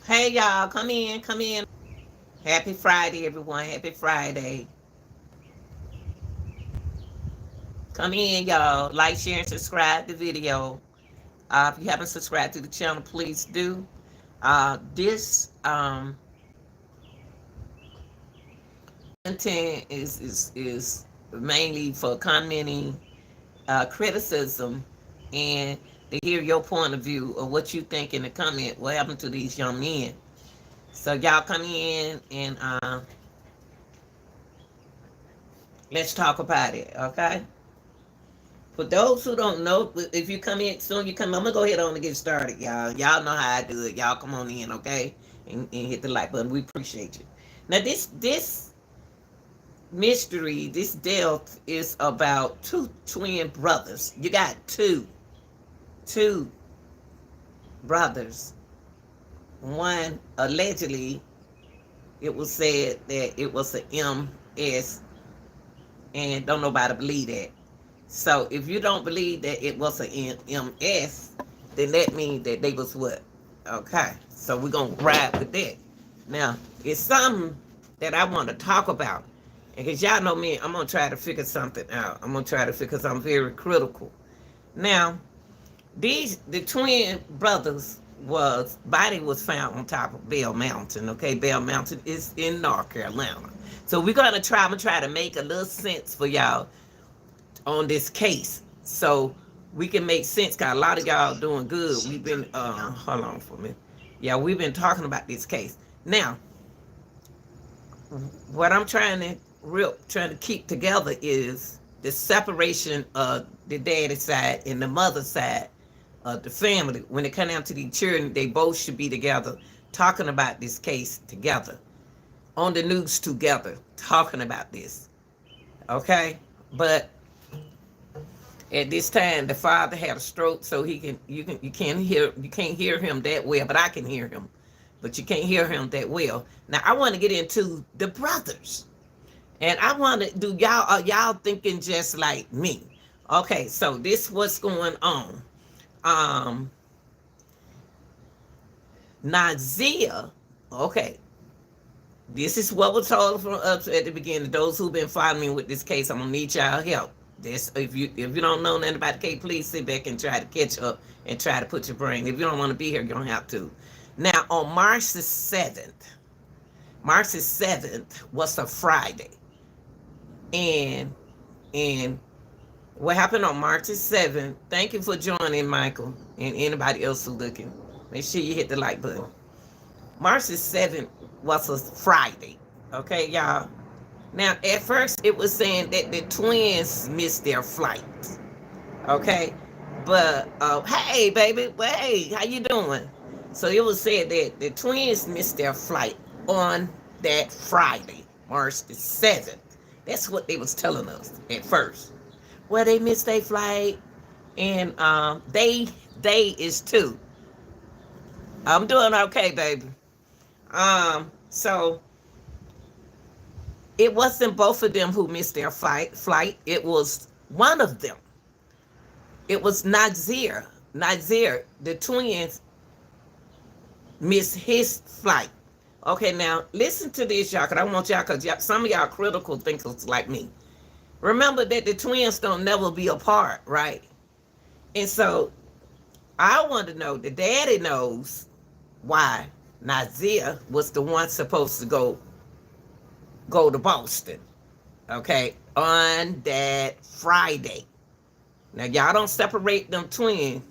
Hey y'all, come in, come in. Happy Friday, everyone. Happy Friday. Come in, y'all. Like, share, and subscribe to the video. If you haven't subscribed to the channel, please do. This content is mainly for commenting, criticism, and to hear your point of view of what you think in the comment. What happened to these young men? So y'all come in and let's talk about it, okay? For those who don't know, if you come in soon, I'm gonna go ahead on and get started, y'all. Y'all know how I do it. Y'all come on in, okay? And hit the like button. We appreciate you. Now this mystery, this death is about two twin brothers. You got two brothers. One allegedly, it was said that it was a MS, and don't nobody believe that. So if you don't believe that it was an MS, then that means that they was what? Okay. So we're gonna ride with that. Now, it's something that I want to talk about. And because y'all know me, I'm gonna try to figure something out. I'm gonna try to figure, because I'm very critical. Now, the twin brothers was body was found on top of Bell Mountain. Okay, Bell Mountain is in North Carolina. So we're gonna try. I'm gonna try to make a little sense for y'all on this case, so we can make sense. Cause a lot of y'all doing good. We've been hold on for me. Yeah, we've been talking about this case. Now, what I'm trying to keep together is the separation of the daddy side and the mother side of the family. When it comes down to the children, they both should be together, talking about this case together, on the news together, talking about this. Okay, but at this time, the father had a stroke, so you can't hear him that well, but I can hear him, but you can't hear him that well. Now I want to get into the brothers, and I want to do y'all. Are y'all thinking just like me? Okay, so this what's going on. Um, Naazir. Okay, this is what was told from us at the beginning. Those who've been following me with this case, I'm gonna need y'all help. This, if you don't know nothing about the case, please sit back and try to catch up and try to put your brain. If you don't want to be here, you don't have to. Now, on March the 7th was a Friday. And what happened on March the 7th, thank you for joining, Michael, and anybody else who's looking. Make sure you hit the like button. March the 7th was a Friday. Okay, y'all. Now, at first, it was saying that the twins missed their flight. Okay, but hey, baby, well, hey, how you doing? So it was said that the twins missed their flight on that Friday, March the 7th. That's what they was telling us at first. Well, they missed their flight, and they is two. I'm doing okay, baby. So it wasn't both of them who missed their flight. It was one of them. It was Naazir. Naazir, the twins, missed his flight. Okay, now listen to this, y'all, because I want y'all, because some of y'all critical thinkers like me. Remember that the twins don't never be apart, right? And so I want to know, the daddy knows why Naazir was the one supposed to go to Boston, okay, on that Friday. Now, y'all don't separate them twins.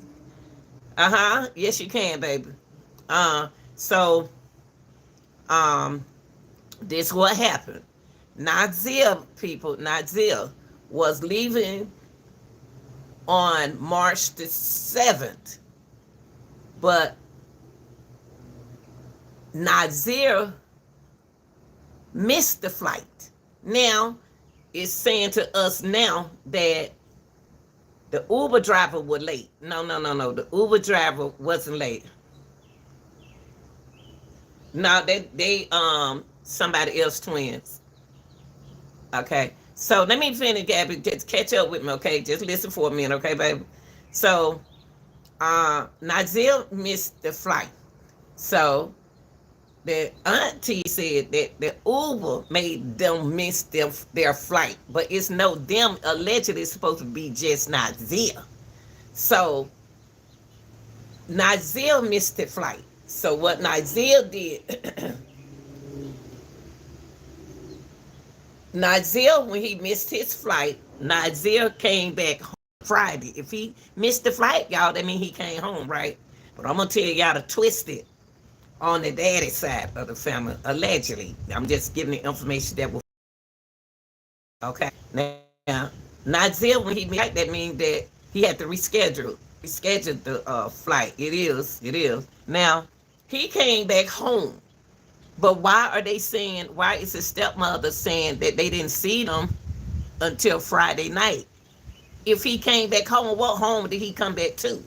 Yes, you can, baby. So, this what happened. Naazir was leaving on March the 7th, but Naazir missed the flight. Now, it's saying to us now that the Uber driver was late. No. The Uber driver wasn't late. No, they somebody else twins. Okay. So let me finish, Gabby. Just catch up with me, okay? Just listen for a minute, okay, baby? So Naazir missed the flight. So the auntie said that the Uber made them miss their flight, but it's no them allegedly supposed to be just Naazir. So Naazir missed the flight. So what Naazir did, Naazir, when he missed his flight, Naazir came back home Friday. If he missed the flight, y'all, that means he came home, right? But I'm gonna tell y'all to twist it on the daddy side of the family, allegedly. I'm just giving the information that was okay. Now, Naazir, when he missed, that means that he had to reschedule the flight. It is. Now, he came back home. But why are they saying, why is his stepmother saying that they didn't see them until Friday night? If he came back home, what home did he come back to?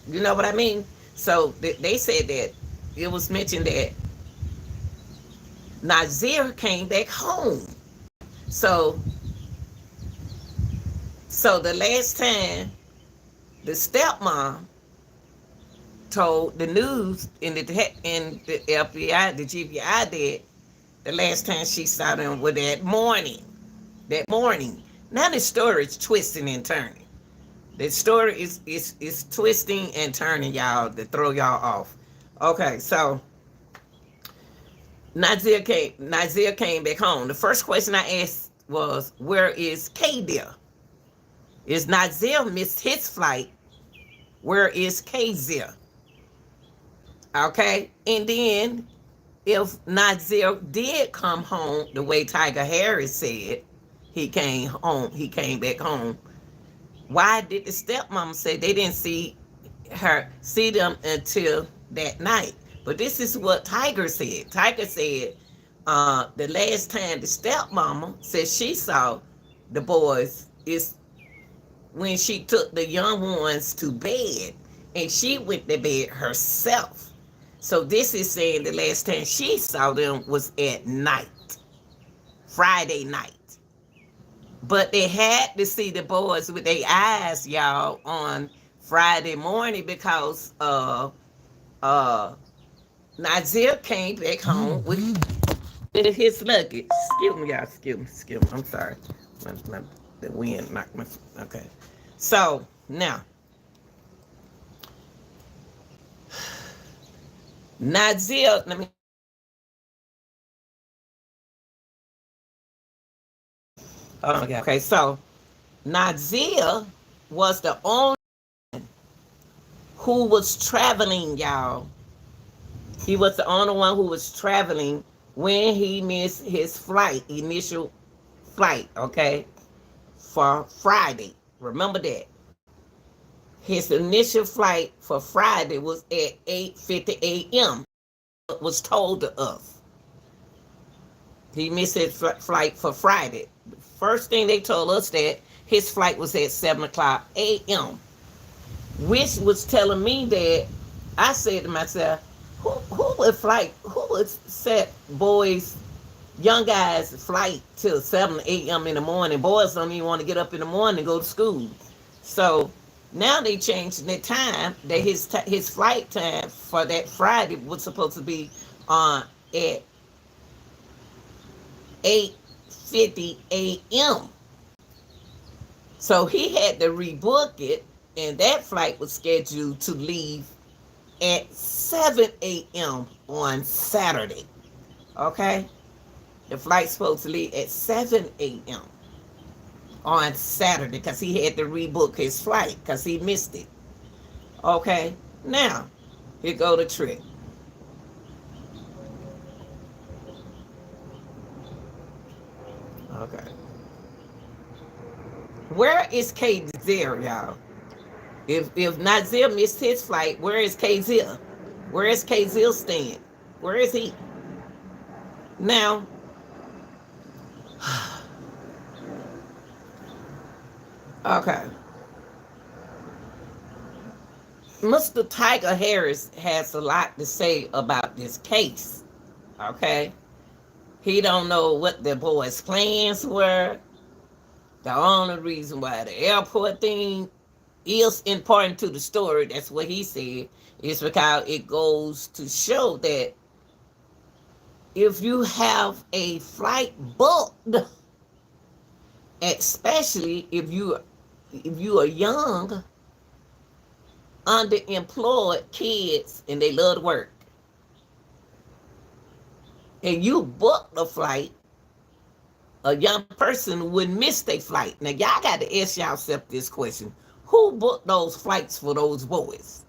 You know what I mean? So they said that it was mentioned that Naazir came back home. So the last time the stepmom told the news in the FBI, the GBI did, the last time she saw them was that morning. That morning. Now the story is twisting and turning. The story is twisting and turning, y'all, to throw y'all off. Okay, so Naazir came back home. The first question I asked was, where is Qaadir? Is Naazir missed his flight? Where is Qaadir? Okay, and then if Naazir did come home the way Tiger Harris said, he came back home. Why did the stepmom say they didn't see them until that night? But this is what Tiger said. Tiger said the last time the stepmama said she saw the boys is when she took the young ones to bed, and she went to bed herself. So this is saying the last time she saw them was at night, Friday night. But they had to see the boys with their eyes, y'all, on Friday morning because Naazir came back home with his luggage. Excuse me, y'all. Excuse me. I'm sorry. The wind knocked my... Okay. So, now, Naazir, let me... Okay, so Naazir was the only who was traveling, y'all. He was the only one who was traveling when he missed his initial flight, okay, for Friday. Remember that. His initial flight for Friday was at 8:50 a.m. It was told to us. He missed his flight for Friday. First thing they told us that his flight was at 7 o'clock a.m., which was telling me that I said to myself, who would set boys, young guys, flight till 7 a.m. in the morning? Boys don't even want to get up in the morning and go to school. So now they changed the time that his flight time for that Friday was supposed to be at 8:50 a.m. So he had to rebook it, and that flight was scheduled to leave at 7 a.m. on Saturday. Okay? The flight's supposed to leave at 7 a.m. on Saturday because he had to rebook his flight because he missed it. Okay? Now, here go the trick. Okay. Where is Qaadir, y'all? If Naazir missed his flight, where is Qaadir? Where is Qaadir staying? Where is he? Now, okay. Mr. Tiger Harris has a lot to say about this case. Okay? He don't know what the boys' plans were. The only reason why the airport thing is important to the story, that's what he said, is because it goes to show that if you have a flight booked, especially if you are young, underemployed kids and they love to work, and you book the flight, a young person would miss their flight. Now y'all got to ask yourself this question: who booked those flights for those boys?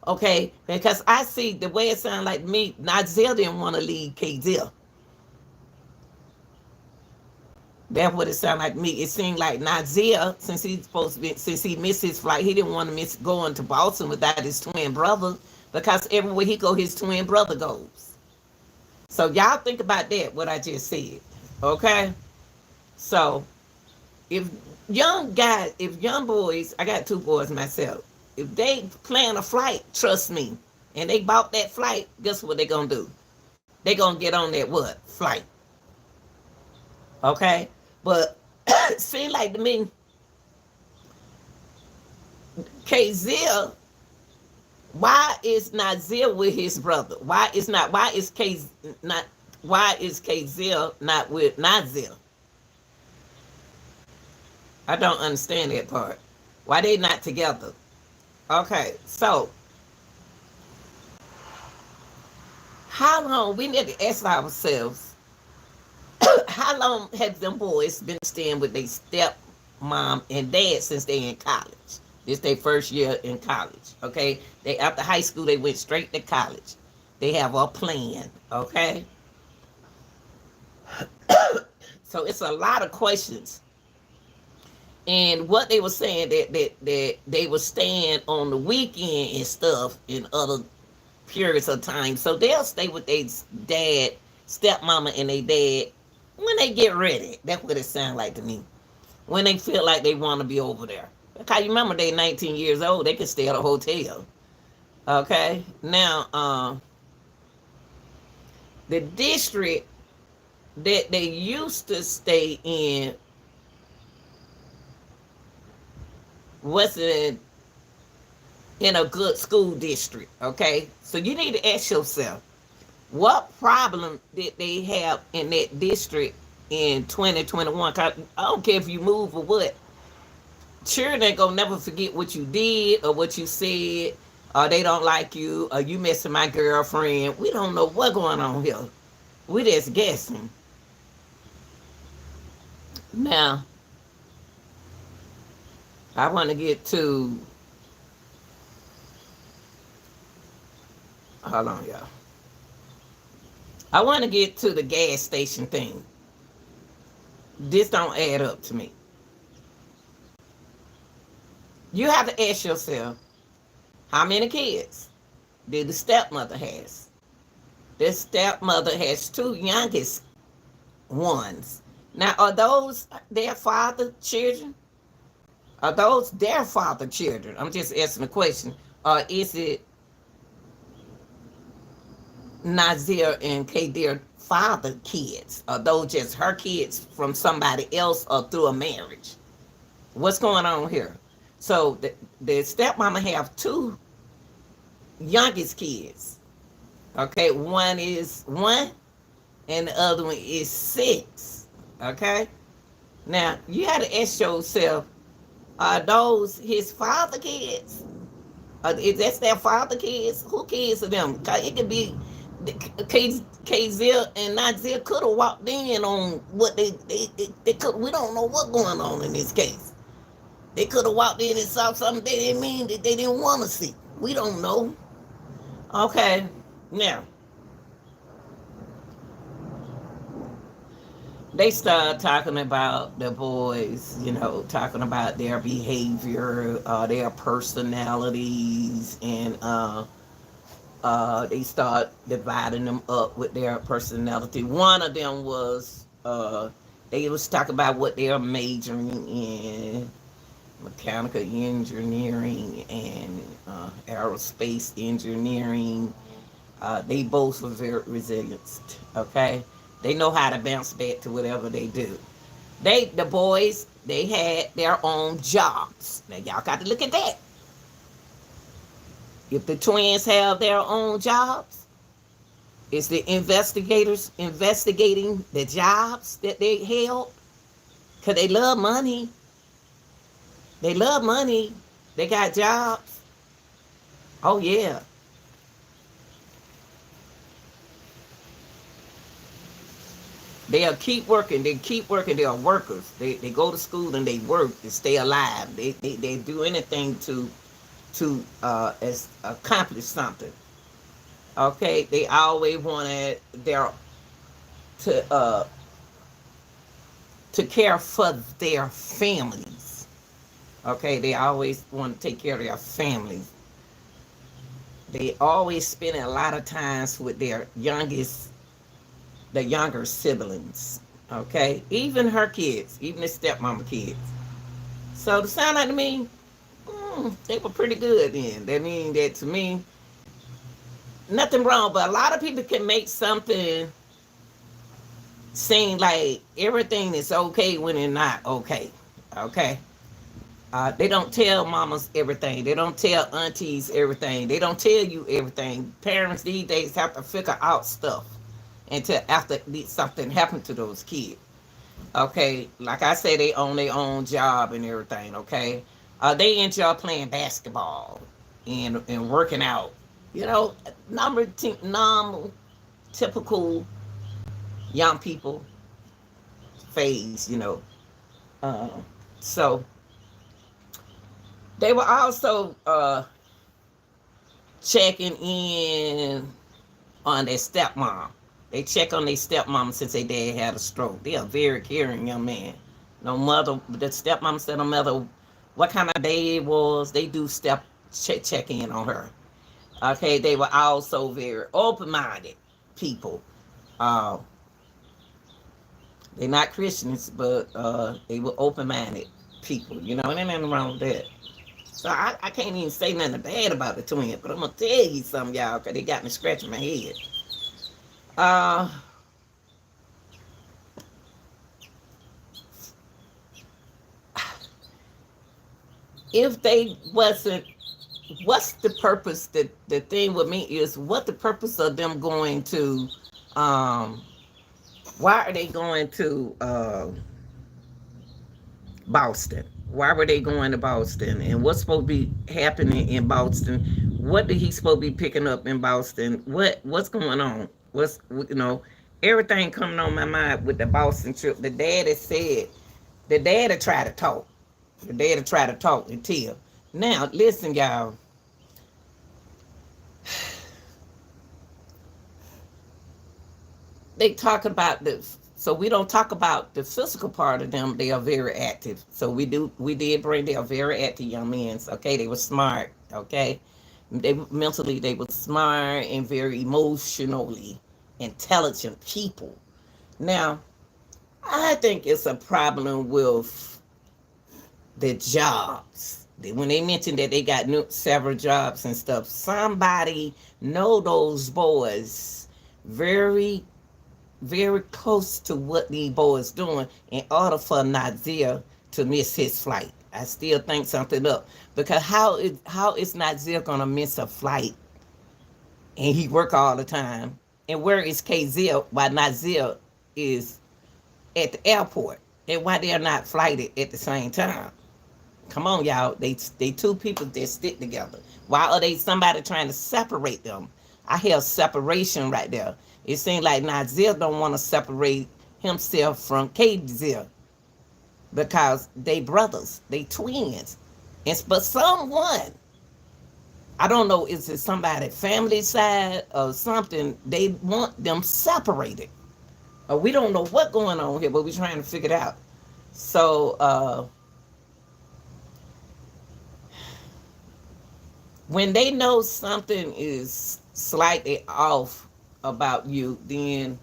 Okay, because I see the way it sounded like to me, Naazir didn't want to leave Qaadir. That's what it sounded like to me. It seemed like Naazir, since he's supposed to be, since he missed his flight, he didn't want to miss going to Boston without his twin brother, because everywhere he go, his twin brother goes. So y'all think about that, what I just said. Okay? So if if young boys, I got two boys myself, if they plan a flight, trust me, and they bought that flight, guess what they gonna do? They gonna get on that what? Flight. Okay? But it seems like to me, Qaadir, why is Naazir with his brother? Why is Qaadir not with Naazir? I don't understand that part. Why they not together? Okay, so how long we need to ask ourselves, how long have them boys been staying with their step mom and dad since they in college? This their first year in college. Okay, they after high school they went straight to college. They have a plan. Okay, so it's a lot of questions. And what they were saying that they were staying on the weekend and stuff in other periods of time. So they'll stay with their dad, stepmama, and their dad when they get ready. That's what it sounds like to me. When they feel like they want to be over there. Because you remember they 19 years old, they can stay at a hotel. Okay? Now, the district that they used to stay in wasn't in a good school district. Okay? So you need to ask yourself, what problem did they have in that district in 2021? I don't care if you move or what. Children ain't gonna never forget what you did or what you said, or they don't like you, or you messing my girlfriend. We don't know what's going on here. We just guessing. Now, I want to get to. Hold on, y'all. I want to get to the gas station thing. This don't add up to me. You have to ask yourself, how many kids did the stepmother has? This stepmother has two youngest ones. Now, are those their father children? Are those their father children? I'm just asking a question. Or is it Naazir and Qaadir father kids? Are those just her kids from somebody else or through a marriage? What's going on here? So the stepmama have two youngest kids. Okay, one is 1 and the other one is 6. Okay? Now, you had to ask yourself, are those his father kids? Is that their father kids? Who kids are them? It could be Qaadir and Naazir could have walked in on what they could. We don't know what's going on in this case. They could have walked in and saw something they didn't mean that they didn't want to see. We don't know. Okay, now they start talking about the boys, talking about their behavior, their personalities, and they start dividing them up with their personality. One of them was, they was talking about what they're majoring in, mechanical engineering and aerospace engineering. They both were very resilient. Okay, they know how to bounce back to whatever they do. The boys, they had their own jobs. Now y'all got to look at that. If the twins have their own jobs, It's the investigators investigating the jobs that they held because they love money. They love money. They got jobs. Oh, yeah. They'll keep working. They keep working. They are workers. They go to school and they work to stay alive. They do anything to accomplish something. Okay, they always wanted their to uh to care for their families. Okay, they always want to take care of their families. They always spending a lot of times with their the younger siblings. Okay, even her kids, even the stepmama kids. So to sound like to me, they were pretty good then. That mean that to me, nothing wrong, but a lot of people can make something seem like everything is okay when it's not okay. Okay. They don't tell mamas everything. They don't tell aunties everything. They don't tell you everything. Parents these days have to figure out stuff until after something happened to those kids. Okay, like I say, they own their own job and everything. Okay, they enjoy playing basketball and working out. You know, normal, typical young people phase. You know, uh, so they were also checking in on their stepmom. They check on their stepmom since their dad had a stroke. They are very caring young man. No mother, the stepmom said no matter what kind of day it was, they do check in on her. Okay, they were also very open-minded people. Uh, they're not Christians, but they were open-minded people. You know, and ain't nothing wrong with that. So I can't even say nothing bad about the twins, but I'm gonna tell you something, y'all, because they got me scratching my head. Uh, if they wasn't, what's the purpose? The thing with me is, what the purpose of them going to, why are they going to Boston? Why were they going to Boston? And what's supposed to be happening in Boston? What did he supposed to be picking up in Boston? What's going on? What's you know? Everything coming on my mind with the Boston trip. The daddy said, the daddy tried to talk. The daddy tried to talk and tell. Now listen, y'all. They talk about this. So we don't talk about the physical part of them. They are very active. So we did bring, they are very active young men. Okay, they were smart. Okay, they were smart and very emotionally intelligent people. Now, I think it's a problem with the jobs. When they mentioned that they got several jobs and stuff, somebody know those boys very close to what these boys doing in order for Naazir to miss his flight. I still think something up, because how is Naazir gonna miss a flight and he work all the time? And where is Qaadir while Naazir is at the airport, and why they're not flighted at the same time? Come on, y'all. They two people that stick together. Why are they somebody trying to separate them? I hear separation right there. It seems like Naazir don't want to separate himself from Qaadir because they brothers, they twins. But someone, I don't know, is it somebody family side or something, they want them separated. We don't know what's going on here, but we're trying to figure it out. So when they know something is slightly off about you, then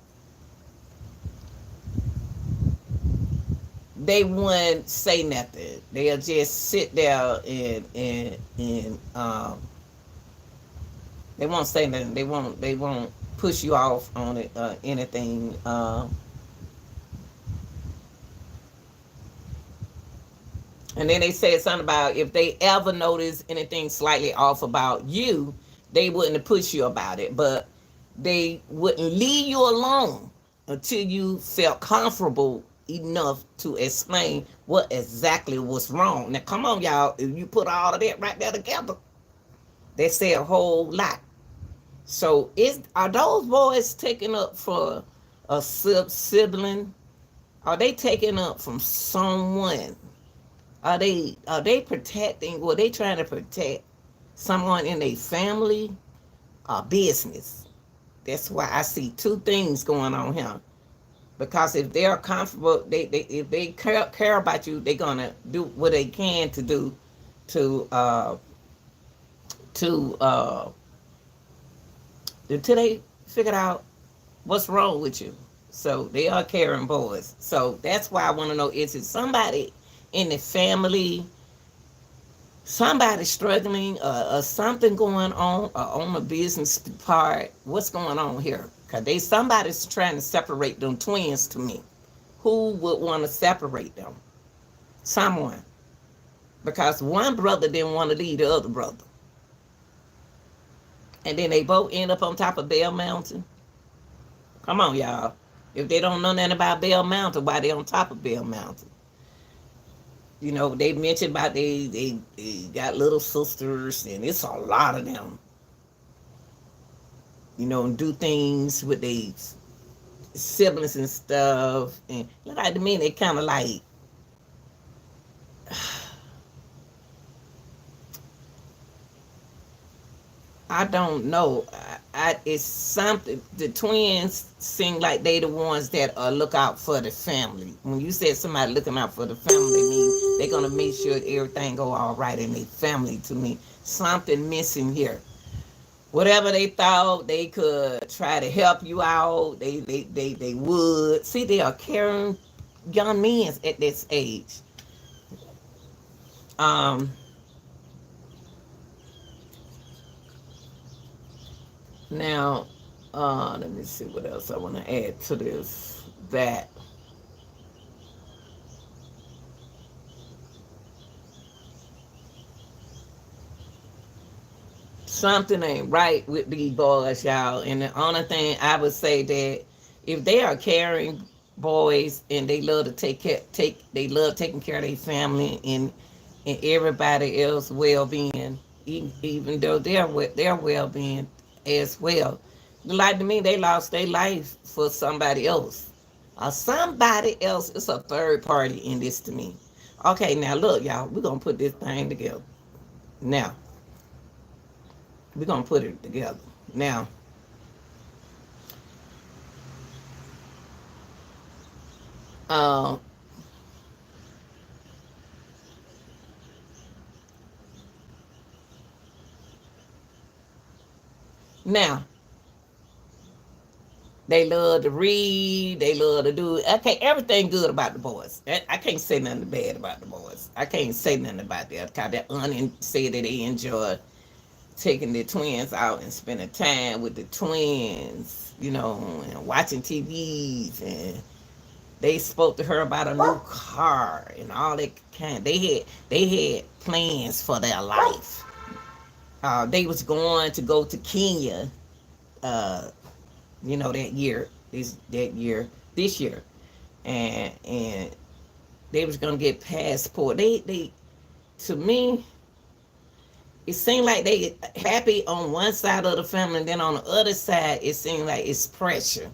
they wouldn't say nothing. They'll just sit there and they won't say nothing. They won't push you off on it anything. And then they said something about if they ever notice anything slightly off about you, they wouldn't push you about it. But They wouldn't leave you alone until you felt comfortable enough to explain what exactly was wrong. Now, come on, y'all. If you put all of that right there together, they say a whole lot. So, are those boys taking up for a sibling? Are they taking up from someone? Are they protecting? Were they trying to protect someone in a family or business? That's why I see two things going on here. Because if they're comfortable, if they care about you, they're gonna do what they can to do to to uh until they figure out what's wrong with you. So they are caring boys. So that's why I want to know: is it somebody in the family, somebody struggling, or something going on the business part? What's going on here? Cause somebody's trying to separate them twins to me. Who would want to separate them? Someone. Because one brother didn't want to leave the other brother. And then they both end up on top of Bell Mountain. Come on, y'all. If they don't know nothing about Bell Mountain, why they on top of Bell Mountain? You know, they mentioned about they got little sisters, and it's a lot of them. You know, and do things with their siblings and stuff. And like to me, they kind of like, I don't know. It's something. The twins seem like they the ones that look out for the family. When you said somebody looking out for the family, mean they're gonna make sure everything go all right in their family. To me, something missing here. Whatever they thought they could try to help you out, they would. See, they are caring young men at this age. Um, Now, let me see what else I want to add to this. That something ain't right with these boys, y'all. And the only thing I would say that if they are caring boys and they love to they love taking care of their family and everybody else well being, even though their well being as well. Like to me, they lost their life for somebody else. Somebody else is a third party in this to me. Okay, now look, y'all, we're gonna put this thing together. Now, we're gonna put it together. Now, uh, now they love to read. They love to do. Okay, everything good about the boys. I can't say nothing bad about the boys. I can't say nothing about that. Cause that said that they enjoy taking the twins out and spending time with the twins. You know, and watching TVs, and they spoke to her about a new car and all that kind. They had plans for their life. They was going to go to Kenya. Uh, you know, this year, and they was gonna get passport. They to me, it seemed like they happy on one side of the family, and then on the other side, it seemed like it's pressure.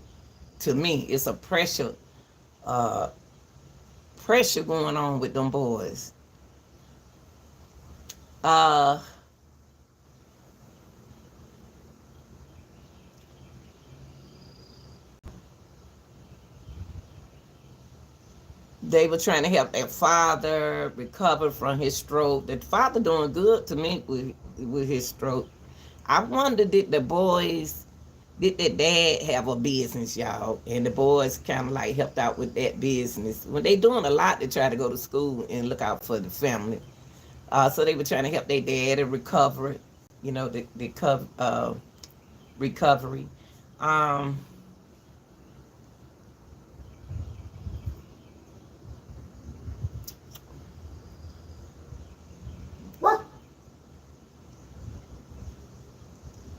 To me, it's a uh, pressure going on with them boys. Uh, they were trying to help their father recover from his stroke. The father doing good to me with his stroke. I wonder, did the dad have a business, y'all? And the boys kind of like helped out with that business. When they doing a lot to try to go to school and look out for the family. So they were trying to help their dad to recover, you know, recovery. Um,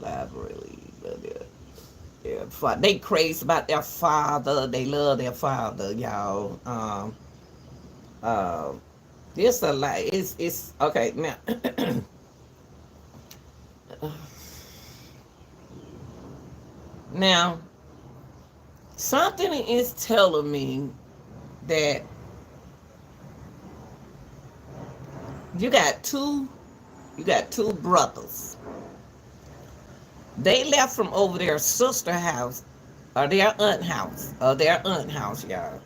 Library, They crazy about their father. They love their father, y'all. Uh, it's a lot. It's okay now. Now, something is telling me that you got two brothers. They left from over their sister house or their aunt house, y'all.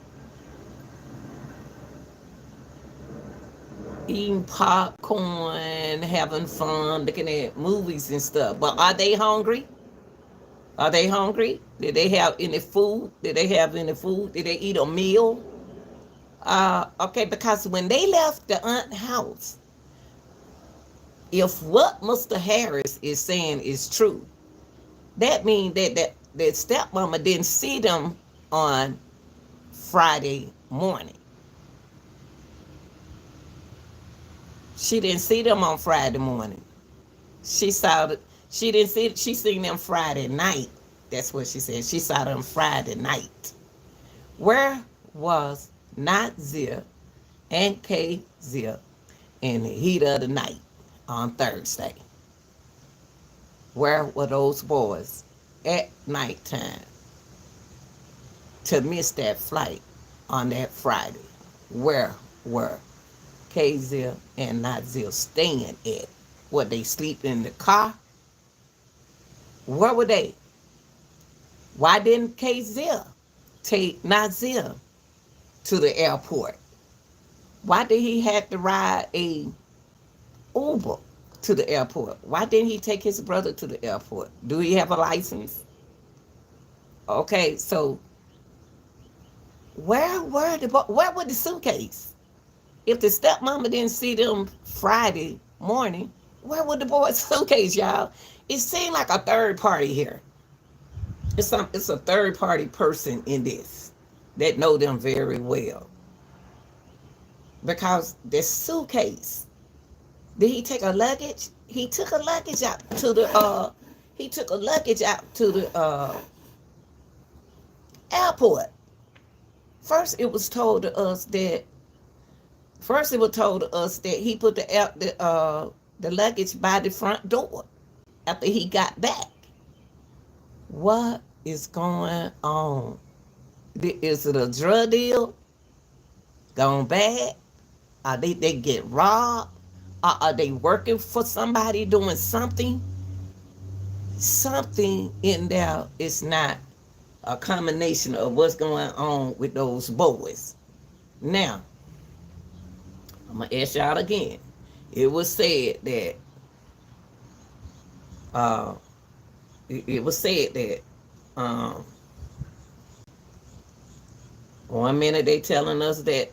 Eating popcorn, having fun, looking at movies and stuff. But are they hungry? Are they hungry? Did they have any food? Did they have any food? Did they eat a meal? Okay, because when they left the aunt house, if what Mr. Harris is saying is true, that means that stepmama didn't see them on Friday morning. She didn't see them on Friday morning. She saw it. She didn't see it. She seen them Friday night. That's what she said. She saw them Friday night. Where was Naazir and Qaadir in the heat of the night on Thursday? Where were those boys at nighttime to miss that flight on that Friday? Where were Qaadir and Naazir staying at? Were they sleep in the car? Where were they? Why didn't Qaadir take Naazir to the airport? Why did he have to ride a Uber to the airport? Why didn't he take his brother to the airport? Do he have a license? Okay, so where was the suitcase? If the stepmama didn't see them Friday morning, where was the boy's suitcase, y'all? It seemed like a third party here. It's a third party person in this that know them very well. Because the suitcase, did he take a luggage? He took a luggage out to the airport. First it was told to us that he put the luggage by the front door after he got back. What is going on? Is it a drug deal gone bad? Are they get robbed? Are they working for somebody doing something? Something in there is not a combination of what's going on with those boys. Now, I'm going to ask y'all again. It was said that one minute they telling us that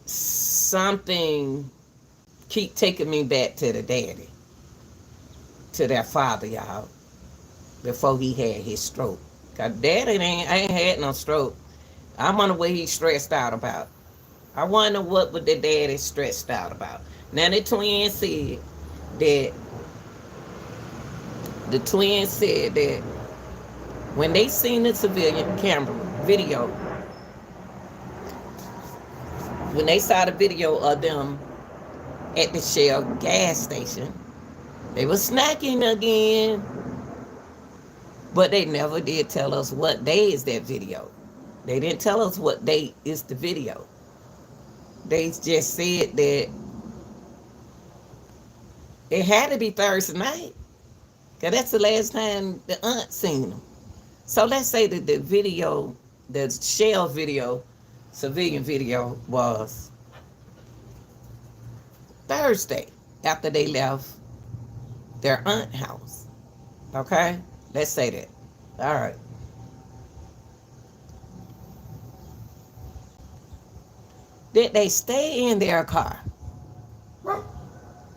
something keep taking me back to the daddy, to their father, y'all, before he had his stroke. Cause daddy ain't had no stroke. I wonder what he's stressed out about. I wonder what the daddy stressed out about. Now the twins said that when they seen the civilian camera video, when they saw the video of them at the Shell gas station, they were snacking again. But they never did tell us what day is that video. They didn't tell us what date is the video. They just said that it had to be Thursday night, because that's the last time the aunt seen them. So let's say that the video, the Shell video, civilian video, was Thursday after they left their aunt house. Okay? Let's say that. All right. Did they stay in their car?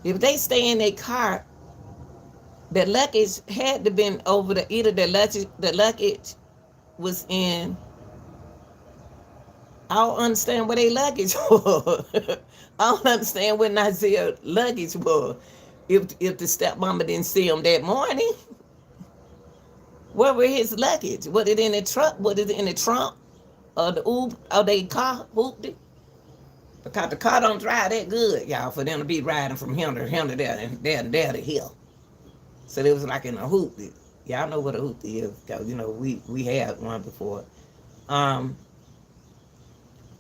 If they stay in their car, the luggage had to been over either the luggage was in I don't understand where they luggage was. I don't understand where Naazir luggage was. If the stepmama didn't see him that morning, where were his luggage? Was it in the truck? Was it in the trunk? Or the Uber? Or they car hooped it? Because the car don't drive that good, y'all, for them to be riding from here to there and there to here. So it was like in a hoop. Y'all know what a hoop is, because we had one before.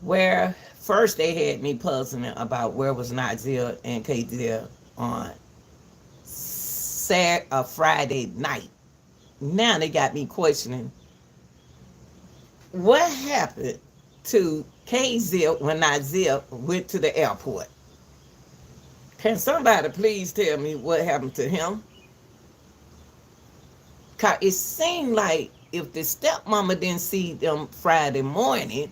Where first they had me puzzling about where was Naazir and Qaadir on Friday night. Now they got me questioning what happened to Qaadir when Naazir went to the airport. Can somebody please tell me what happened to him? Cause it seemed like if the stepmama didn't see them Friday morning,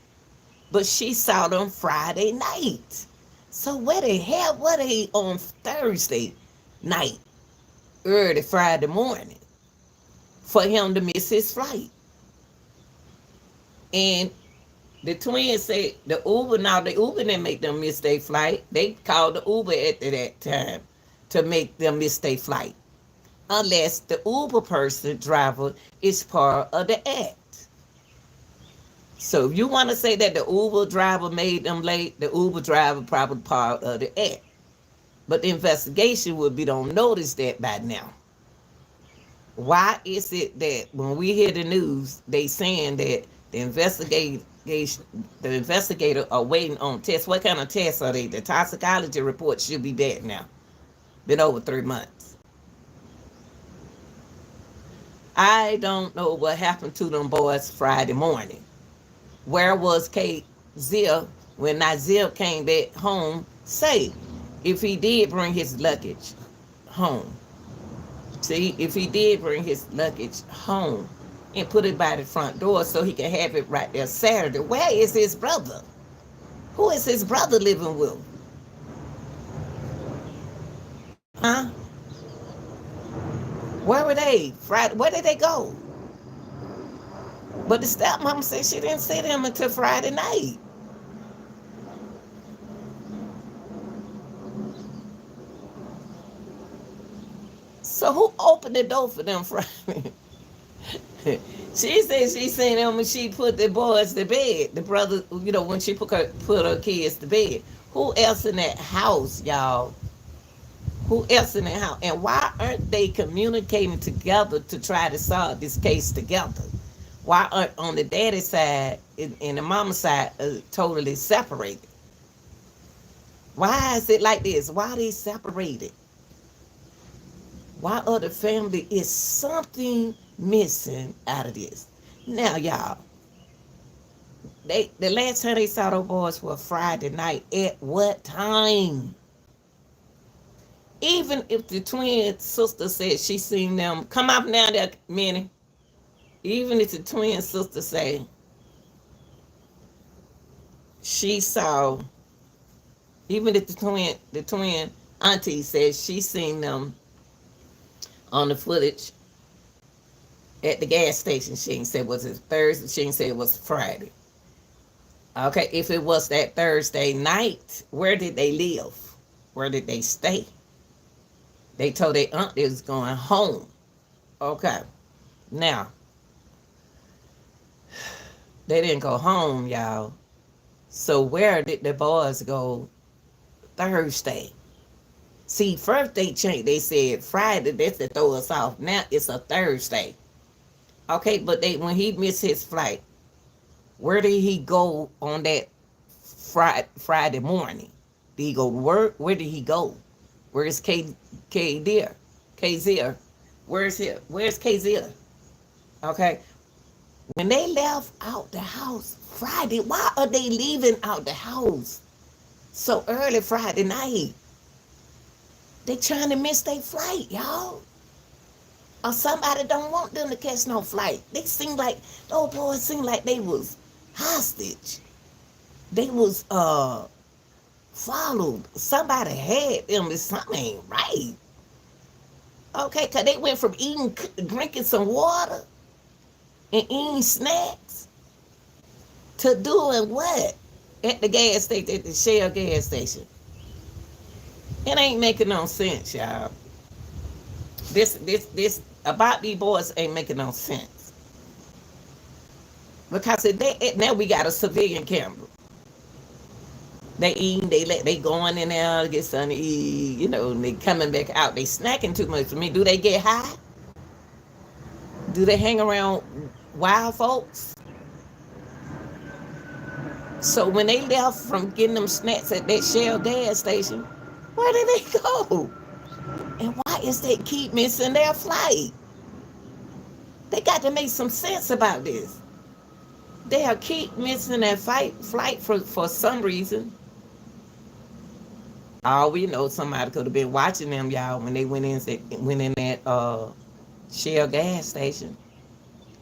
but she saw them Friday night. So where the hell were they on Thursday night, early Friday morning, for him to miss his flight? And the twins said the Uber didn't make them miss their flight. They called the Uber at that time to make them miss their flight. Unless the Uber person, driver, is part of the act. So if you want to say that the Uber driver made them late, the Uber driver probably part of the act. But the investigation would be don't notice that by now. Why is it that when we hear the news, they saying that the investigator are waiting on tests? What kind of tests are they? The toxicology report should be back now. Been over 3 months. I don't know what happened to them boys Friday morning. Where was Qaadir when Naazir came back home safe? If he did bring his luggage home. See, if he did bring his luggage home and put it by the front door so he can have it right there Saturday, where is his brother? Who is his brother living with? Huh? Where were they? Friday? Where did they go? But the stepmom said she didn't see them until Friday night. So who opened the door for them Friday? She said she seen them when she put the boys to bed. The brother, when she put her kids to bed. Who else in that house, y'all? Who else in that house? And why aren't they communicating together to try to solve this case together? Why aren't on the daddy side and the mama side totally separated? Why is it like this? Why are they separated? Why are the family? Is something missing out of this? Now, y'all, the last time they saw those boys was Friday night. At what time? Even if the twin sister said she seen them, come up now there, Minnie. Even if the twin sister say she saw, even if the twin auntie says she seen them on the footage at the gas station, she ain't said was it Thursday, she ain't said it was Friday. Okay, if it was that Thursday night, where did they live? Where did they stay? They told their aunt they was going home. Okay, now they didn't go home, y'all. So where did the boys go Thursday? See, first they changed. They said Friday, that's to throw us off. Now it's a Thursday. Okay, but when he missed his flight, where did he go on that Friday morning? Did he go to work? Where did he go? Where's Qaadir? Where's Qaadir? Okay. When they left out the house Friday, why are they leaving out the house so early Friday night? They trying to miss their flight, y'all. Or somebody don't want them to catch no flight. Those boys seem like they was hostage. They was followed. Somebody had them, and something ain't right. Okay, because they went from drinking some water and eating snacks to doing what? at the gas station, at the Shell gas station. It ain't making no sense, y'all. This about these boys ain't making no sense. Because now we got a civilian camera. They eating, they going in there to get something to eat, and they coming back out. They snacking too much for me. Do they get high? Do they hang around wild folks? So when they left from getting them snacks at that Shell gas station, where did they go? And why is they keep missing their flight? They got to make some sense about this. They'll keep missing their flight for some reason. All we know, somebody could have been watching them, y'all, when they went in that Shell gas station.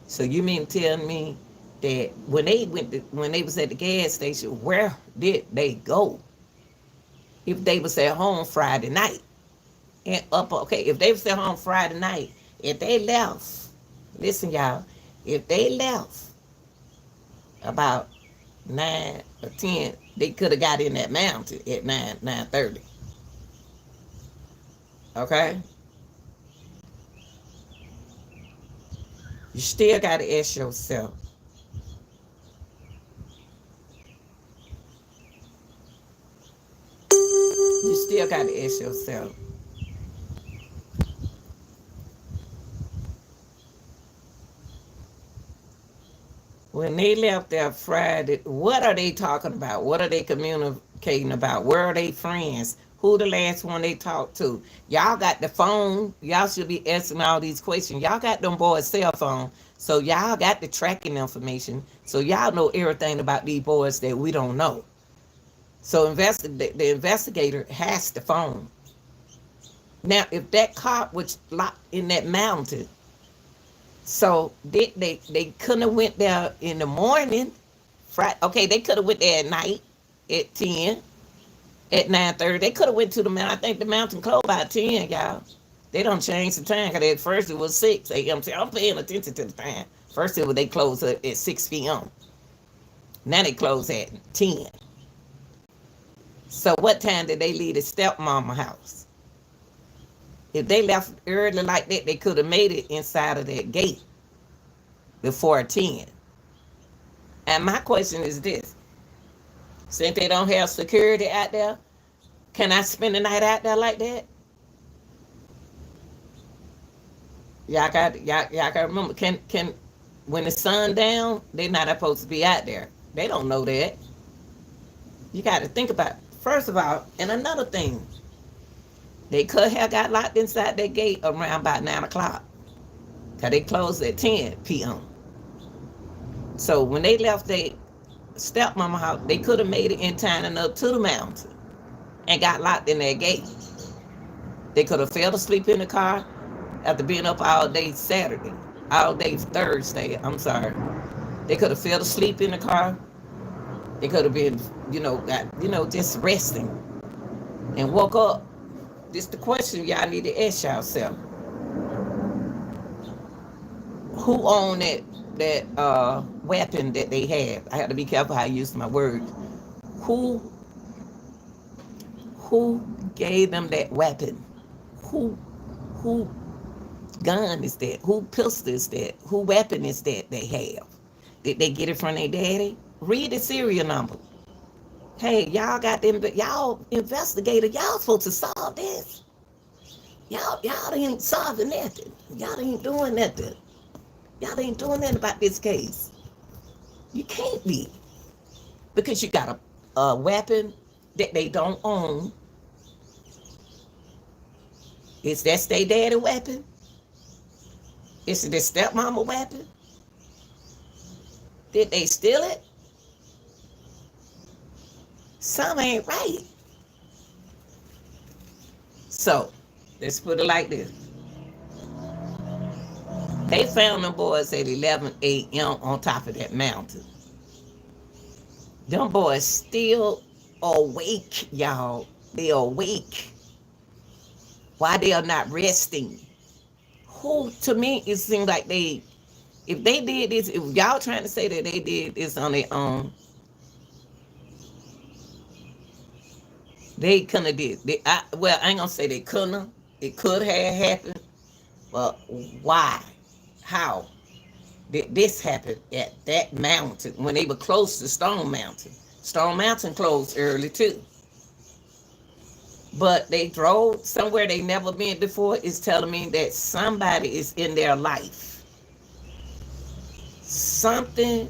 So you mean to tell me that when they was at the gas station, where did they go? If they was at home Friday night, if they was at home Friday night, if they left, listen, y'all, if they left about 9 or 10, they could have got in that mountain at 9:30. Okay? You still got to ask yourself, when they left there Friday, what are they talking about? What are they communicating about? Where are they friends? Who the last one they talked to? Y'all got the phone. Y'all should be asking all these questions. Y'all got them boys' cell phone. So y'all got the tracking information. So y'all know everything about these boys that we don't know. So the investigator has the phone. Now, if that car was locked in that mountain, so they couldn't have went there in the morning. Friday, okay, they could have went there at night at 10, at 9:30. They could have went to the mountain. I think the mountain closed by 10, y'all. They don't change the time, because at first it was 6 a.m. So I'm paying attention to the time. First they closed at 6 p.m. Now they close at 10. So what time did they leave the stepmama house? If they left early like that, they could have made it inside of that gate before 10. And my question is this. Since they don't have security out there, can I spend the night out there like that? Y'all got remember, can when the sun down, they're not supposed to be out there. They don't know that. You got to think about it. First of all, and another thing, they could have got locked inside that gate around about 9 o'clock. Because they closed at 10 p.m. So when they left their stepmama house, they could have made it in time enough to the mountain and got locked in that gate. They could have fell asleep in the car after being up all day Saturday, all day Thursday, I'm sorry. They could have fell asleep in the car. They could have been, just resting and woke up. This the question y'all need to ask yourself. Who owned that weapon that they had? I have to be careful how I use my words. Who gave them that weapon? Who gun is that? Who pistol is that? Who weapon is that they have? Did they get it from their daddy? Read the serial number. Hey, y'all got them, y'all investigator, y'all supposed to solve this. Y'all ain't solving nothing. Y'all ain't doing nothing. Y'all ain't doing nothing about this case. You can't be. Because you got a weapon that they don't own. Is that their daddy weapon? Is it their stepmama weapon? Did they steal it? Something ain't right. So, let's put it like this. They found them boys at 11 a.m. on top of that mountain. Them boys still awake, y'all. They awake. Why they are not resting? Who, to me, it seems like if they did this, if y'all trying to say that they did this on their own, They couldn't have did. Well, I ain't gonna say they couldn't have. It could have happened, but why? How did this happen at that mountain when they were close to Stone Mountain? Stone Mountain closed early too. But they drove somewhere they never been before. Is telling me that somebody is in their life. Something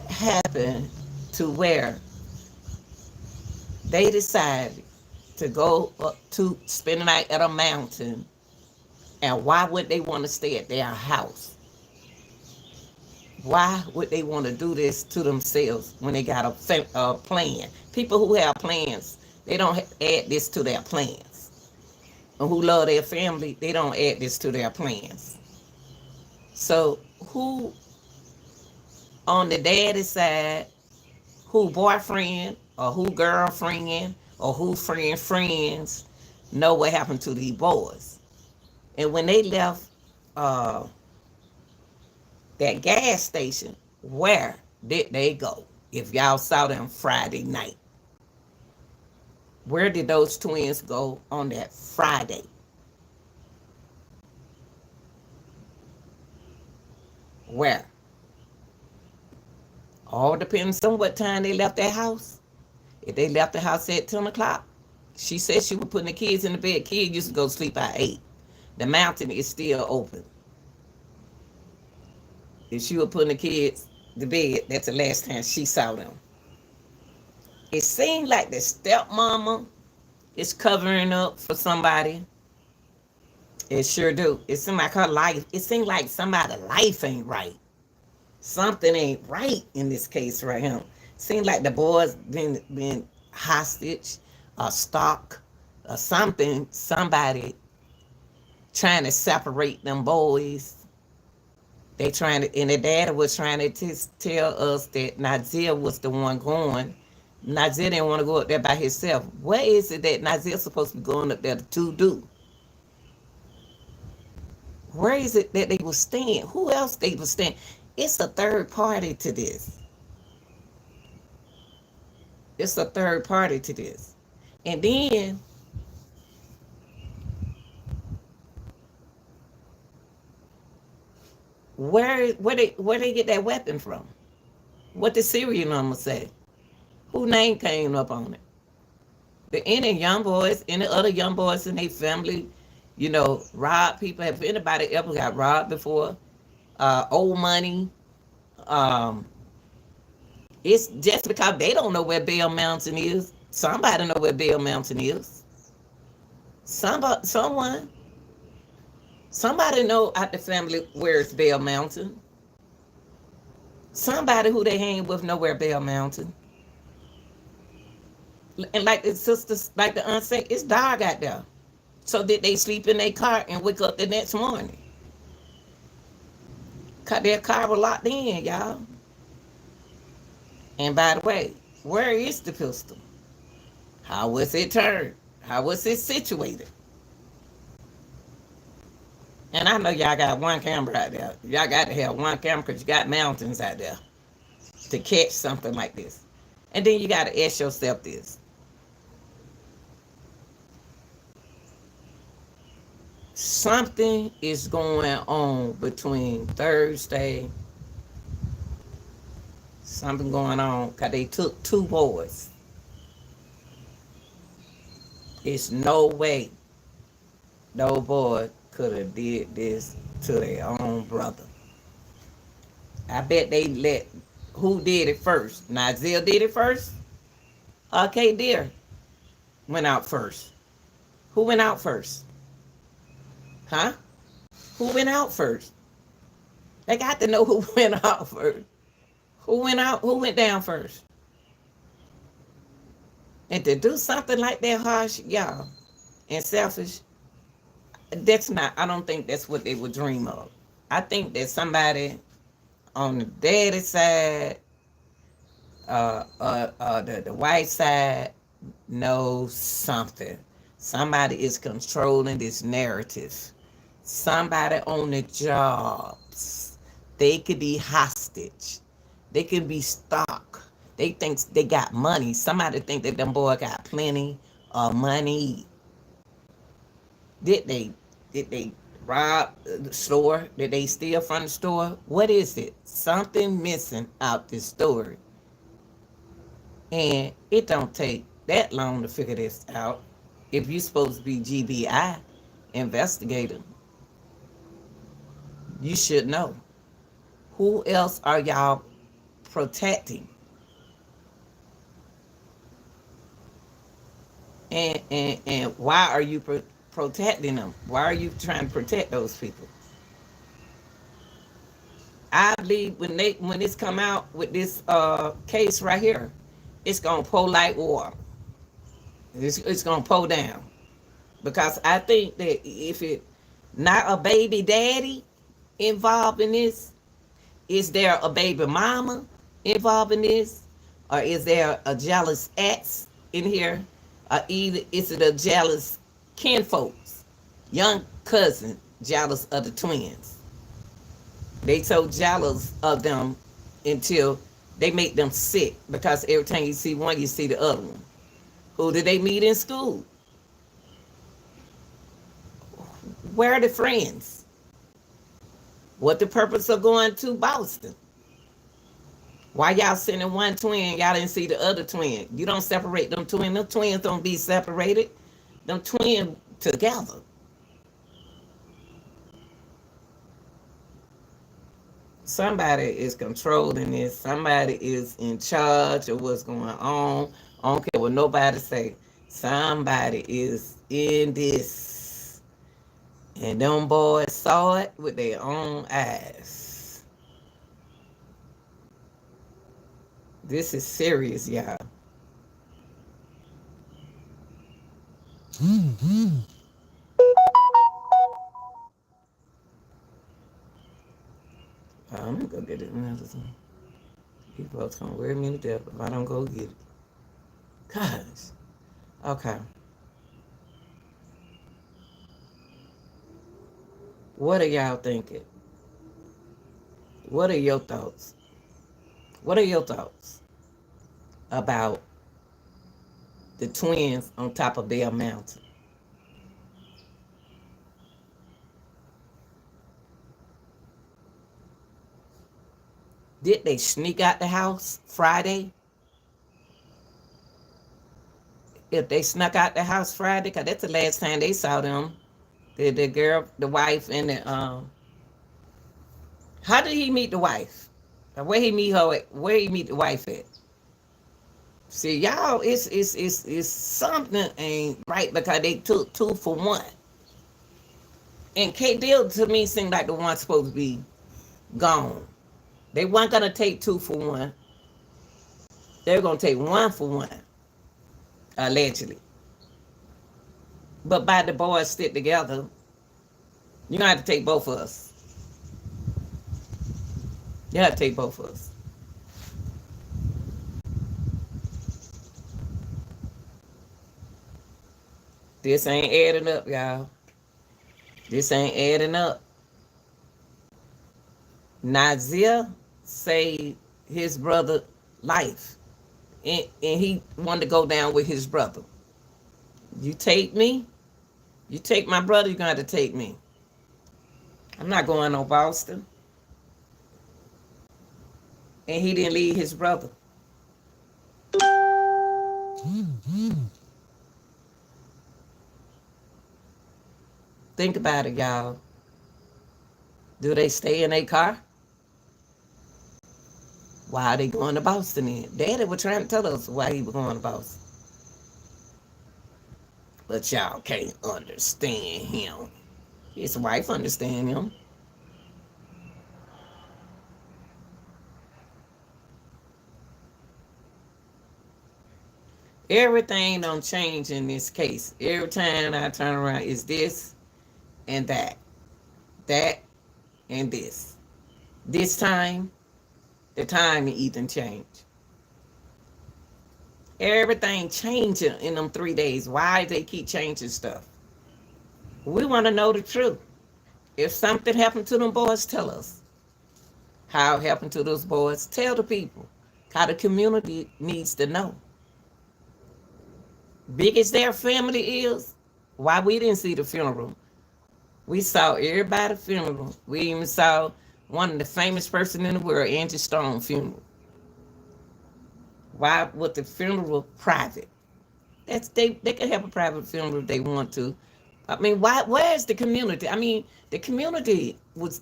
happened to where they decided to go up to spend the night at a mountain. And why would they want to stay at their house? Why would they want to do this to themselves when they got a plan? People who have plans, they don't add this to their plans. And who love their family, they don't add this to their plans. So who on the daddy side, who boyfriend or who girlfriend or who friends know what happened to these boys? And when they left uh, that gas station, where did they go? If y'all saw them Friday night, where did those twins go on that Friday? Where? All depends on what time they left their house. If they left the house at 10 o'clock, she said she was putting the kids in the bed. Kids used to go sleep at 8. The mountain is still open. If she was putting the kids to bed, that's the last time she saw them. It seemed like the stepmama is covering up for somebody. It sure do. It seemed like her life, it seemed like somebody's life ain't right. Something ain't right in this case right here. Seems like the boys been hostage or stock or something. Somebody trying to separate them boys. They trying to, and the daddy was trying to tell us that Naazir was the one going. Naazir didn't want to go up there by himself. What is it that Naazir's supposed to be going up there to do? Where is it that they will stand? Who else they will stand? It's a third party to this. It's a third party to this. And then where they get that weapon from? What the serial number say? Who name came up on it? Any young boys, any other young boys in their family, rob people. Have anybody ever got robbed before? Old money. Um, it's just because they don't know where Bell Mountain is. Somebody know where Bell Mountain is. Somebody know out the family where it's Bell Mountain. Somebody who they hang with know where Bell Mountain. And like the sisters, like the aunt said, it's dark out there. So did they sleep in their car and wake up the next morning? Cause their car was locked in, y'all. And by the way, where is the pistol? How was it turned? How was it situated? And I know y'all got one camera out there. Y'all got to have one camera because you got mountains out there to catch something like this. And then you got to ask yourself this. Something is going on between Thursday. Something going on because they took 2 boys. It's no way no boy could have did this to their own brother. I bet they let, who did it first? Naazir did it first? Qaadir went out first. Who went out first? Huh? Who went out first? They got to know who went out first. Who went out? Who went down first? And to do something like that harsh, y'all, and selfish, that's not, I don't think that's what they would dream of. I think that somebody on the daddy side, the white side knows something. Somebody is controlling this narrative. Somebody on the jobs. They could be hostage. They could be stock. They think they got money. Somebody think that them boy got plenty of money. Did they? Did they rob the store? Did they steal from the store? What is it? Something missing out this story. And it don't take that long to figure this out. If you're supposed to be GBI investigator, you should know. Who else are y'all protecting? And why are you protecting them? Why are you trying to protect those people? I believe when this come out with this case right here, it's gonna pour like water. It's gonna pour down, because I think that if it not a baby daddy involved in this, is there a baby mama involved in this, or is there a jealous ex in here, or either is it a jealous kinfolks, young cousin jealous of the twins? They so jealous of them until they make them sick, because every time you see one, you see the other one. Who did they meet in school? Where are the friends? What the purpose of going to Boston? Why y'all sending one twin, y'all didn't see the other twin? You don't separate them twins. Them twins don't be separated. Them twins together. Somebody is controlling this. Somebody is in charge of what's going on. I don't care what nobody say. Somebody is in this. And them boys saw it with their own eyes. This is serious, y'all. I'm gonna go get it. People are gonna wear me to death if I don't go get it. Gosh. Okay. What are y'all thinking? What are your thoughts? What are your thoughts about the twins on top of Bear Mountain? Did they sneak out the house Friday? If they snuck out the house Friday, because that's the last time they saw them. The girl, the wife, and the how did he meet the wife? Where he meet her at? Where he meet the wife at? See, y'all, it's something ain't right, because they took 2 for 1. And K Deal to me seemed like the one supposed to be gone. They weren't gonna take 2 for 1. They were gonna take 1 for 1, allegedly. But by the boys stick together, you're gonna have to take both of us. You have to take both of us. This ain't adding up, y'all. This ain't adding up. Naazir saved his brother life, and he wanted to go down with his brother. You take me, you take my brother, you're going to have to take me. I'm not going to Boston. And he didn't leave his brother. Think about it, y'all. Do they stay in a car? Why are they going to Boston then? Daddy was trying to tell us why he was going to Boston. But y'all can't understand him. His wife understand him. Everything don't change in this case. Every time I turn around, it's this and that. That and this. This time, the time even changed. Everything changing in them 3 days. Why they keep changing stuff? We want to know the truth. If something happened to them boys, tell us. How it happened to those boys, tell the people. How the community needs to know. Big as their family is, why we didn't see the funeral. We saw everybody's funeral. We even saw one of the famous person in the world, Angie Stone funeral. Why was the funeral private? That's they can have a private funeral if they want to. I mean, where's the community? I mean, the community was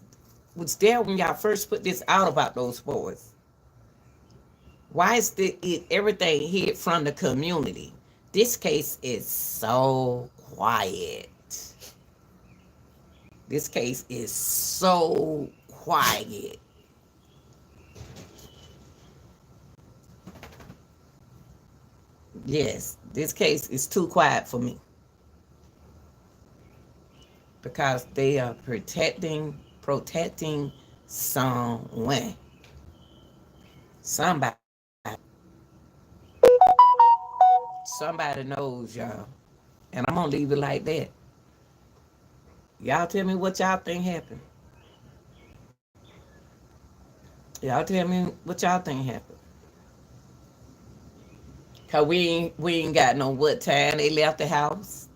there when y'all first put this out about those boys. Why is everything hid from the community? This case is so quiet. This case is so quiet. Yes, this case is too quiet for me because they are protecting someone. Somebody. Somebody knows, y'all. And I'm gonna leave it like that. Y'all tell me what y'all think happened. Y'all tell me what y'all think happened. Cause we ain't got no what time they left the house.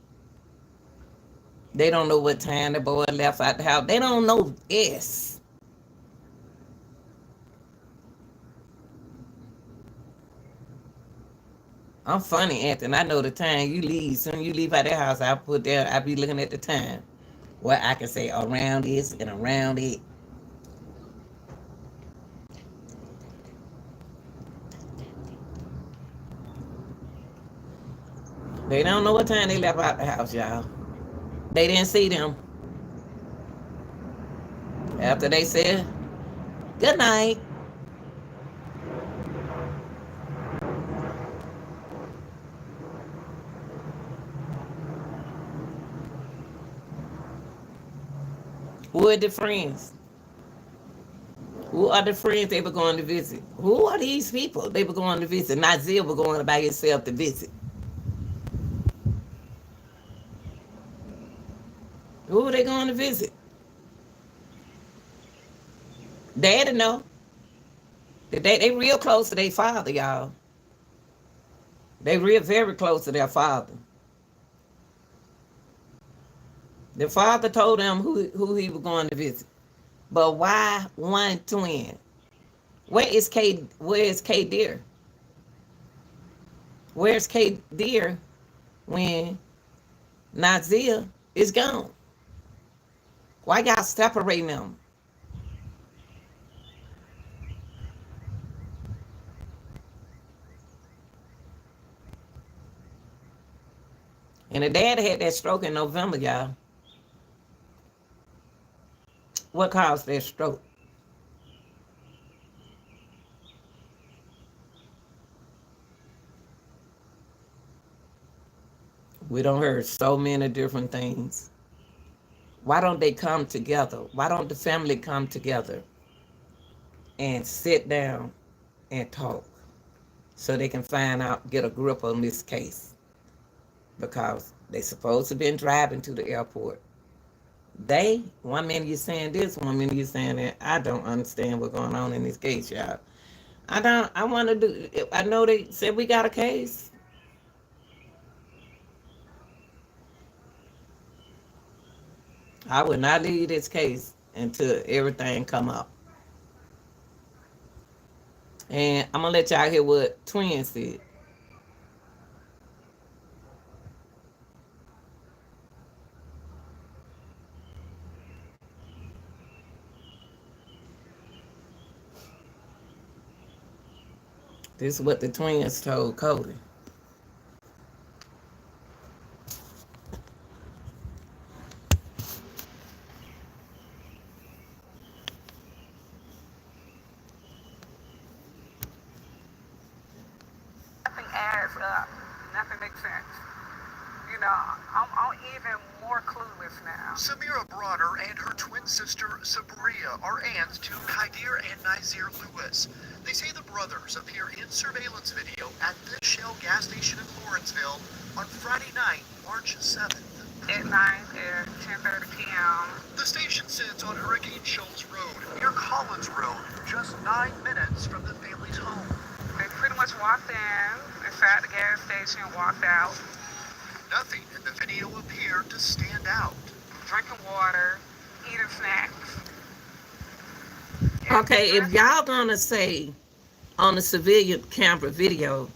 They don't know what time the boy left out the house. They don't know this. I'm funny, Anthony. I know the time you leave. Soon you leave out the house, I be looking at the time. What I can say around this and around it. They don't know what time they left out the house, y'all. They didn't see them. After they said good night. Who are the friends? Who are the friends they were going to visit? Who are these people they were going to visit? Naazir was going by himself to visit. Who are they going to visit? Daddy know. They real close to their father, y'all. They real very close to their father. The father told them who he was going to visit. But why one twin? Where's Qaadir? Where's Qaadir when Naazir is gone? Why y'all separating them? And the dad had that stroke in November, y'all. What caused that stroke? We don't heard so many different things. Why don't they come together? Why don't the family come together and sit down and talk so they can find out, get a grip on this case? Because they supposed to been driving to the airport. One minute you're saying this, one minute you're saying that. I don't understand what's going on in this case, y'all. I want to do, I know they said we got a case. I would not leave this case until everything come up. And I'm going to let y'all hear what Twin said. This is what the twins told Cody. Nothing adds up. Nothing makes sense. You know, I'm even more clueless now. Samira Bronner and her twin sister Sabria are aunts to Qaadir and Naazir Lewis. They say the brothers appear in surveillance video at this Shell gas station in Lawrenceville on Friday night, March 7th. At 9 to 10:30 p.m. The station sits on Hurricane Shoals Road, near Collins Road, just 9 minutes from the family's home. walked in, inside the gas station, walked out, Nothing in the video appeared to stand out. drinking water, eating snacks. Okay, if y'all gonna say on the civilian camera video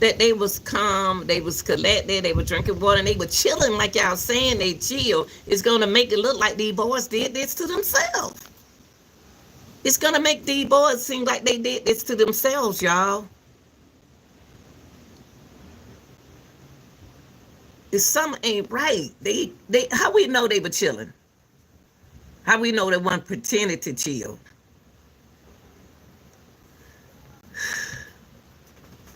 that they was calm, they was collected, they were drinking water, and they were chilling like y'all saying they chill, it's gonna make it look like these boys did this to themselves. It's gonna make these boys seem like they did this to themselves, y'all. If something ain't right, they how we know they were chilling? How we know they weren't pretending to chill?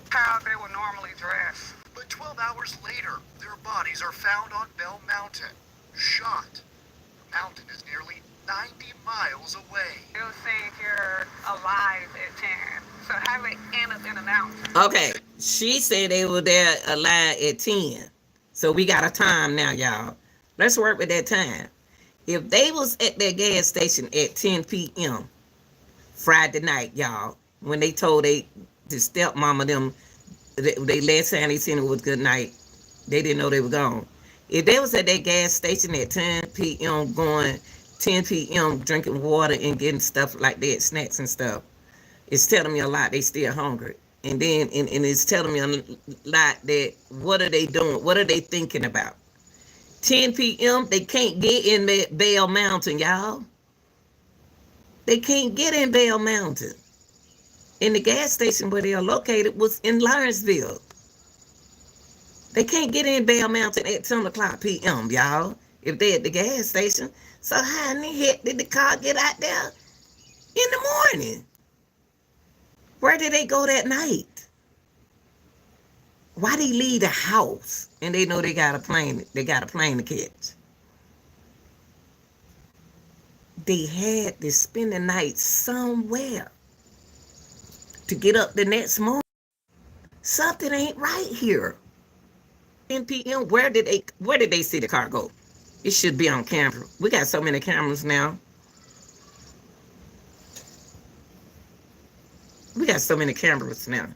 How they would normally dress. But 12 hours later, their bodies are found on Bell Mountain, shot. The mountain is nearly 90 miles away. It was saying you're alive at 10. So how they end up in the mountain? Okay, she said they were there alive at 10. So we got a time now, y'all. Let's work with that time. If they was at their gas station at 10 p.m. Friday night, y'all, when they told the stepmama them, they last time they seen it was good night, they didn't know they were gone. If they was at that gas station at 10 p.m. going 10 p.m. drinking water and getting stuff like that, snacks and stuff, it's telling me a lot. They still hungry. And then and it's telling me a lot that what are they doing? What are they thinking about? 10 p.m. they can't get in Bell Mountain, y'all. They can't get in Bell Mountain. And the gas station where they are located was in Lawrenceville. They can't get in Bell Mountain at 10 o'clock p.m., y'all, if they're at the gas station. So how in the heck did the car get out there in the morning? Where did they go that night? Why they leave the house and they know they got a plane to catch? They had to spend the night somewhere to get up the next morning. Something ain't right here. 10 p.m. Where did they see the car go? It should be on camera. We got so many cameras now. We got so many cameras now.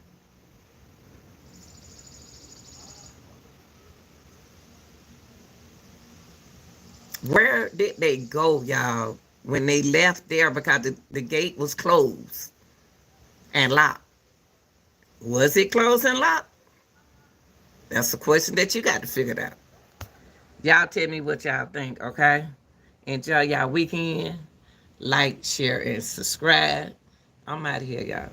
Where did they go, y'all, when they left there because the gate was closed and locked? Was it closed and locked? That's a question that you got to figure out. Y'all tell me what y'all think, okay? Enjoy y'all weekend. Like, share, and subscribe. I'm out of here, y'all.